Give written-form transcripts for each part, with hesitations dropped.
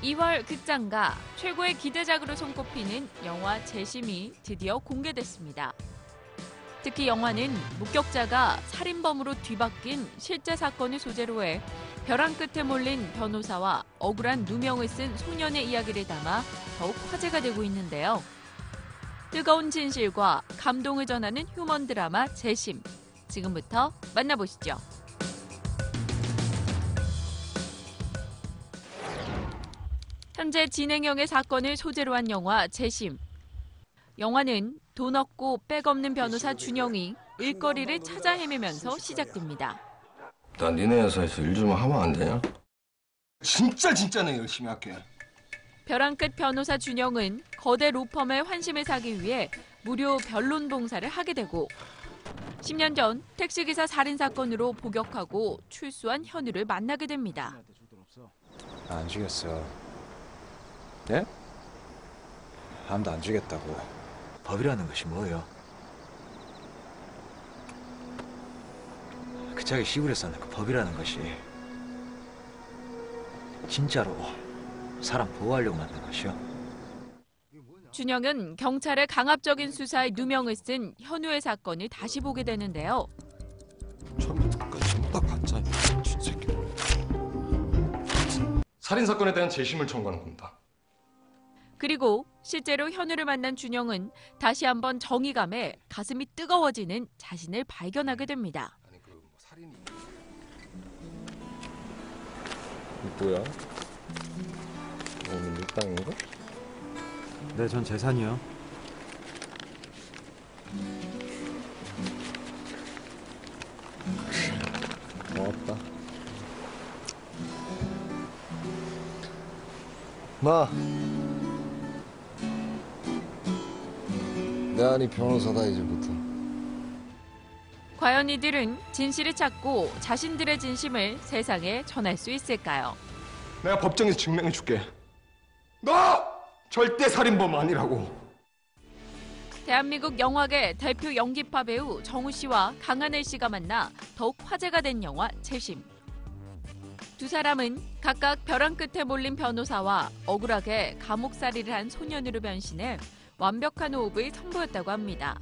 2월 극장가 최고의 기대작으로 손꼽히는 영화 재심이 드디어 공개됐습니다. 특히 영화는 목격자가 살인범으로 뒤바뀐 실제 사건을 소재로 해 벼랑 끝에 몰린 변호사와 억울한 누명을 쓴 소년의 이야기를 담아 더욱 화제가 되고 있는데요. 뜨거운 진실과 감동을 전하는 휴먼 드라마 재심. 지금부터 만나보시죠. 현재 진행형의 사건을 소재로 한 영화 재심. 영화는 돈 없고 백 없는 변호사 준영이 일거리를 찾아 헤매면서 시작됩니다. 나 니네 회사에서 일 좀 하면 안 되냐? 진짜 내 열심히 할게. 벼랑 끝 변호사 준영은 거대 로펌의 환심을 사기 위해 무료 변론 봉사를 하게 되고 10년 전 택시기사 살인사건으로 복역하고 출소한 현우를 만나게 됩니다. 안 죽였어. 예? 아무도 안 죽였다고. 법이라는 것이 뭐예요? 그 자기 시골에 사는 그 법이라는 것이 진짜로 사람 보호하려고 만든 것이요. 준영은 경찰의 강압적인 수사에 누명을 쓴 현우의 사건을 다시 보게 되는데요. 처음부터 끝까지 전부 다 가짜야, 미친 새끼. 살인 사건에 대한 재심을 청구하는 겁니다. 그리고 실제로 현우를 만난 준영은 다시 한번 정의감에 가슴이 뜨거워지는 자신을 발견하게 됩니다. 아니 그 뭐 살인이 뭐야? 오늘 밀당인가? 네, 전 재산이요. 고맙다. 마. 내 아니 변호사다 이제부터. 과연 이들은 진실을 찾고 자신들의 진심을 세상에 전할 수 있을까요? 내가 법정에서 증명해줄게. 너 절대 살인범 아니라고. 대한민국 영화계 대표 연기파 배우 정우 씨와 강하늘 씨가 만나 더욱 화제가 된 영화 재심. 두 사람은 각각 벼랑 끝에 몰린 변호사와 억울하게 감옥살이를 한 소년으로 변신해 완벽한 호흡을 선보였다고 합니다.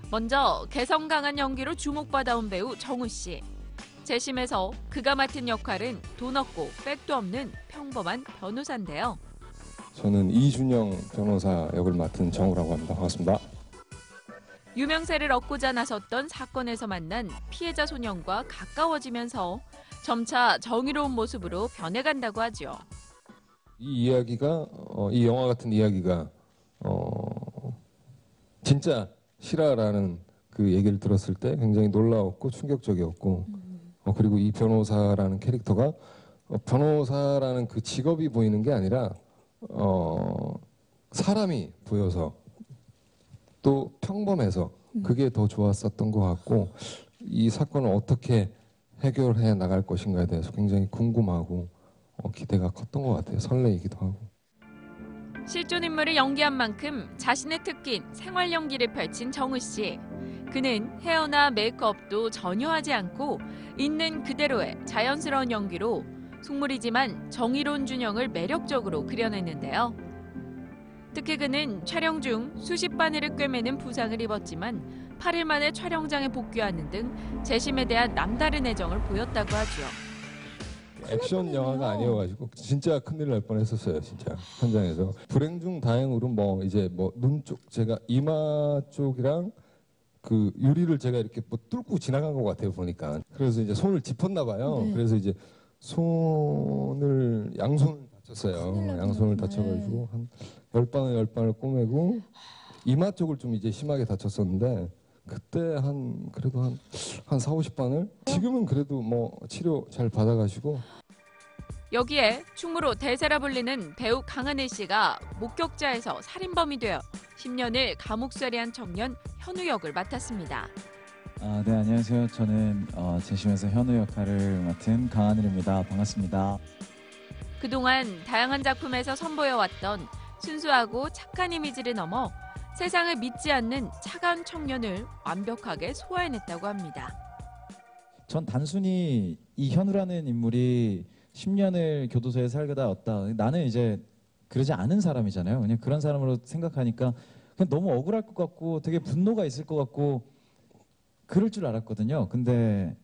먼저 개성 강한 연기로 주목받아온 배우 정우 씨. 재심에서 그가 맡은 역할은 돈 없고 백도 없는 평범한 변호사인데요. 저는 이준영 변호사 역을 맡은 정우라고 합니다. 반갑습니다. 유명세를 얻고자 나섰던 사건에서 만난 피해자 소년과 가까워지면서 점차 정의로운 모습으로 변해간다고 하죠. 이 이야기가 이 영화 같은 이야기가 진짜 실화라는 그 얘기를 들었을 때 굉장히 놀라웠고 충격적이었고 그리고 이 변호사라는 캐릭터가 변호사라는 그 직업이 보이는 게 아니라 사람이 보여서 또 평범해서 그게 더 좋았었던 것 같고 이 사건을 어떻게 해결해 나갈 것인가에 대해서 굉장히 궁금하고 기대가 컸던 것 같아요. 설레이기도 하고. 실존 인물을 연기한 만큼 자신의 특기인 생활 연기를 펼친 정우 씨. 그는 헤어나 메이크업도 전혀 하지 않고 있는 그대로의 자연스러운 연기로 속물이지만 정의로운 준영을 매력적으로 그려냈는데요. 특히 그는 촬영 중 수십 바늘을 꿰매는 부상을 입었지만 8일 만에 촬영장에 복귀하는 등 재심에 대한 남다른 애정을 보였다고 하죠. 액션 영화가 아니어가지고 진짜 큰일 날 뻔했었어요. 진짜 현장에서 불행 중 다행으로 눈 쪽 제가 이마 쪽이랑 그 유리를 제가 이렇게 뚫고 지나간 것 같아요 보니까. 그래서 이제 손을 짚었나 봐요. 네. 그래서 이제 양손을 다쳤어요. 양손을 다쳐가지고 한 10방을 꼬매고 이마 쪽을 좀 이제 심하게 다쳤었는데 그때 그래도 한 40-50바늘? 지금은 그래도 치료 잘 받아가시고. 여기에 충무로 대세라 불리는 배우 강하늘 씨가 목격자에서 살인범이 되어 10년을 감옥살이한 청년 현우 역을 맡았습니다. 네, 안녕하세요. 저는 재심에서 현우 역할을 맡은 강하늘입니다. 반갑습니다. 그동안 다양한 작품에서 선보여왔던 순수하고 착한 이미지를 넘어 세상을 믿지 않는 차가운 청년을 완벽하게 소화해냈다고 합니다. 전 단순히 이 현우라는 인물이 10년을 교도소에 살다 왔다. 나는 이제 그러지 않은 사람이잖아요. 그냥 그런 사람으로 생각하니까 그냥 너무 억울할 것 같고 되게 분노가 있을 것 같고 그럴 줄 알았거든요. 근데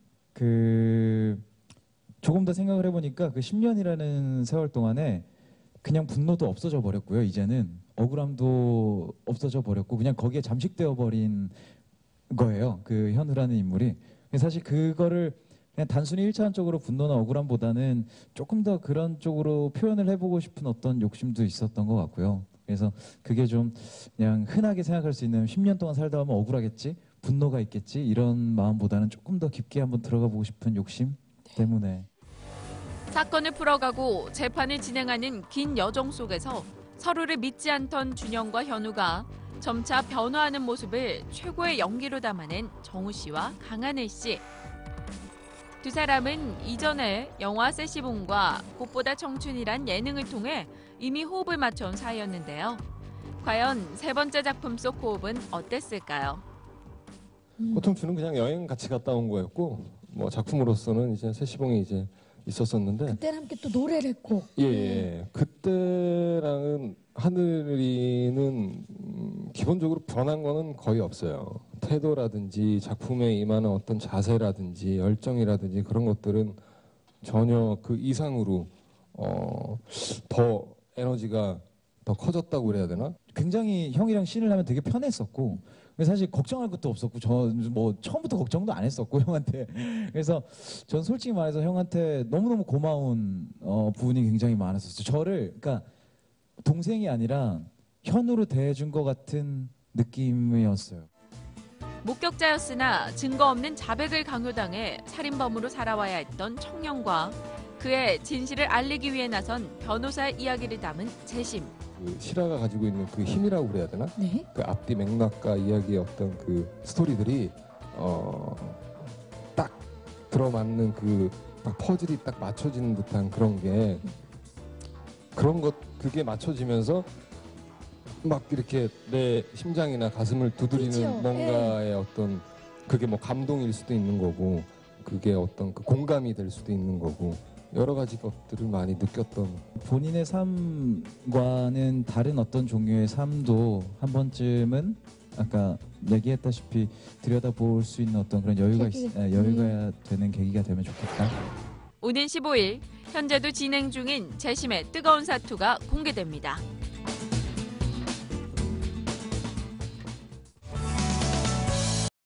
조금 더 생각을 해보니까 그 10년이라는 세월 동안에 그냥 분노도 없어져 버렸고요. 이제는 억울함도 없어져 버렸고 그냥 거기에 잠식되어 버린 거예요. 그 현우라는 인물이. 사실 그거를 그냥 단순히 1차원적으로 분노나 억울함보다는 조금 더 그런 쪽으로 표현을 해보고 싶은 어떤 욕심도 있었던 것 같고요. 그래서 그게 좀 그냥 흔하게 생각할 수 있는 10년 동안 살다 보면 억울하겠지, 분노가 있겠지 이런 마음보다는 조금 더 깊게 한번 들어가 보고 싶은 욕심 때문에. 사건을 풀어가고 재판을 진행하는 긴 여정 속에서 서로를 믿지 않던 준영과 현우가 점차 변화하는 모습을 최고의 연기로 담아낸 정우 씨와 강하늘 씨. 두 사람은 이전에 영화 세시봉과 꽃보다 청춘이란 예능을 통해 이미 호흡을 맞춰온 사이였는데요. 과연 세 번째 작품 속 호흡은 어땠을까요? 꽃청춘은 그냥 여행 같이 갔다 온 거였고 뭐 작품으로서는 이제 세시봉이 이제 있었었는데 그때는 함께 또 노래를 했고. 예. 그때랑은 하늘이는 기본적으로 변한 거는 거의 없어요. 태도라든지 작품에 임하는 어떤 자세라든지 열정이라든지 그런 것들은 전혀 그 이상으로 더 에너지가 더 커졌다고 그래야 되나? 굉장히 형이랑 씬을 하면 되게 편했었고 사실 걱정할 것도 없었고 저 뭐 처음부터 걱정도 안 했었고 형한테. 그래서 전 솔직히 말해서 형한테 너무너무 고마운 부분이 굉장히 많았었어요. 저를 그러니까 동생이 아니라 현우로 대해준 것 같은 느낌이었어요. 목격자였으나 증거 없는 자백을 강요당해 살인범으로 살아와야 했던 청년과 그의 진실을 알리기 위해 나선 변호사의 이야기를 담은 재심. 그 실화가 가지고 있는 그 힘이라고 그래야 되나? 네. 그 앞뒤 맥락과 이야기의 어떤 그 스토리들이 딱 들어맞는 그 딱 퍼즐이 딱 맞춰지는 듯한 그런 게 그게 맞춰지면서 막 이렇게 내 심장이나 가슴을 두드리는 그렇죠. 뭔가의 어떤 그게 뭐 감동일 수도 있는 거고 그게 어떤 그 공감이 될 수도 있는 거고 여러 가지 것들을 많이 느꼈던. 본인의 삶과는 다른 어떤 종류의 삶도 한 번쯤은 아까 얘기했다시피 들여다볼 수 있는 어떤 그런 여유가 되는 계기가 되면 좋겠다. 오는 15일 현재도 진행 중인 재심의 뜨거운 사투가 공개됩니다.